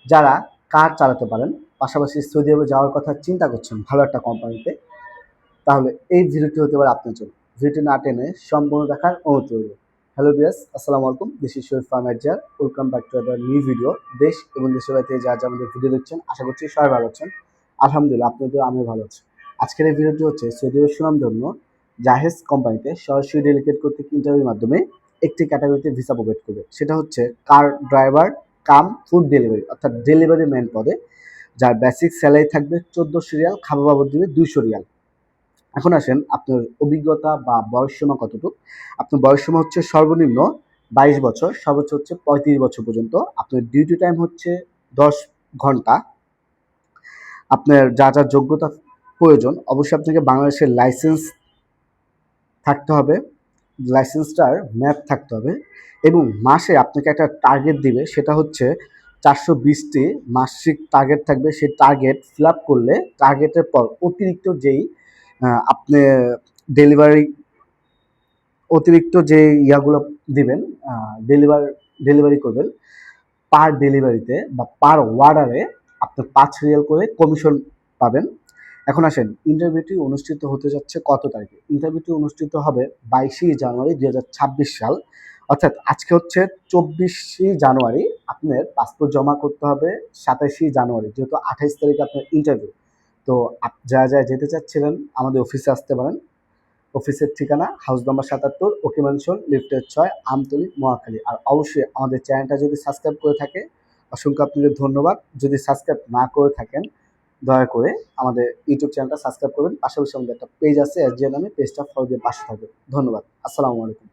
যারা কার চালাতে পারেন, পাশাপাশি সৌদি আরবে যাওয়ার কথা চিন্তা করছেন ভালো একটা কোম্পানিতে, তাহলে এই ভিডিওটি হতে পারে আপনার জন্য। ভিডিওটি না টেনে সম্পূর্ণ দেখার অনুরোধ রইল। হ্যালো ভিউয়ার্স, আসসালামু আলাইকুম। দিস ইজ শরীফ আহমেদ জার। Welcome back to other new video. দেশ এবং দেশের বাইরে থেকে যারা আমাদের ভিডিও দেখছেন, আশা করছি সবাই ভালো আছেন। আলহামদুলিল্লাহ, আপনাদের আমিও ভালো আছি। আজকের এই ভিডিওটি হচ্ছে সৌদি আরবের সুনামধন্য জাহেজ কোম্পানিতে সরাসরি ডেলিগেট কর্তৃক ইন্টারভিউর মাধ্যমে একটি ক্যাটাগরিতে ভিসা প্রোভাইড করবে। সেটা হচ্ছে কার ড্রাইভার কাম ফুড ডেলিভারি, অর্থাৎ ডেলিভারি ম্যান পদে, যার বেসিক স্যালারি থাকবে 1400 রিয়াল, খাবার বাবদ দিবে 200 রিয়াল। এখন আসেন আপনার অভিজ্ঞতা বা বয়সসীমা কতটুকু। আপনার বয়সসীমা হচ্ছে সর্বনিম্ন 22 বছর, সর্বোচ্চ হচ্ছে 35 বছর পর্যন্ত। আপনার ডিউটি টাইম হচ্ছে 10 ঘন্টা। আপনার যা যা যোগ্যতা প্রয়োজন, অবশ্যই আপনাকে বাংলাদেশের লাইসেন্স থাকতে হবে, লাইসেন্সটার ম্যাপ থাকতে হবে, এবং মাসে আপনাকে একটা টার্গেট দিবে, সেটা হচ্ছে 420টি মাসিক টার্গেট থাকবে। সেই টার্গেট ফিল আপ করলে টার্গেটের পর অতিরিক্ত যেই আপনি ডেলিভারি অতিরিক্ত যে ইয়াগুলো দিবেন, ডেলিভারি করবেন, পার ডেলিভারিতে বা পার অর্ডারে আপনি 5 রিয়াল করে কমিশন পাবেন। এখন আসেন, ইন্টারভিউটি অনুষ্ঠিত হতে যাচ্ছে কত তারিখে। ইন্টারভিউটি অনুষ্ঠিত হবে 22 জানুয়ারি 2026 সাল, অর্থাৎ আজকে হচ্ছে 24 জানুয়ারি। আপনার পাসপোর্ট জমা করতে হবে 27 জানুয়ারি, যেহেতু 28 তারিখে আপনার ইন্টারভিউ। তো যারা যারা যেতে চাচ্ছিলেন আমাদের অফিসে আসতে পারেন। অফিসের ঠিকানা হাউস নাম্বার 77, ওকে ম্যানশন, লিফটের 6, আমতলী, মহাখালী। আর অবশ্যই আমাদের চ্যানেলটা যদি সাবস্ক্রাইব করে থাকে, অসংখ্য আপনাদের ধন্যবাদ। যদি সাবস্ক্রাইব না করে থাকেন, দয়া করে আমাদের ইউটিউব চ্যানেলটা সাবস্ক্রাইব করবেন। পাশাপাশি আমাদের একটা পেজ আছে SJ নামে, পেজটা ফলো দিয়ে পাশে থাকবেন। ধন্যবাদ। আসসালামু আলাইকুম।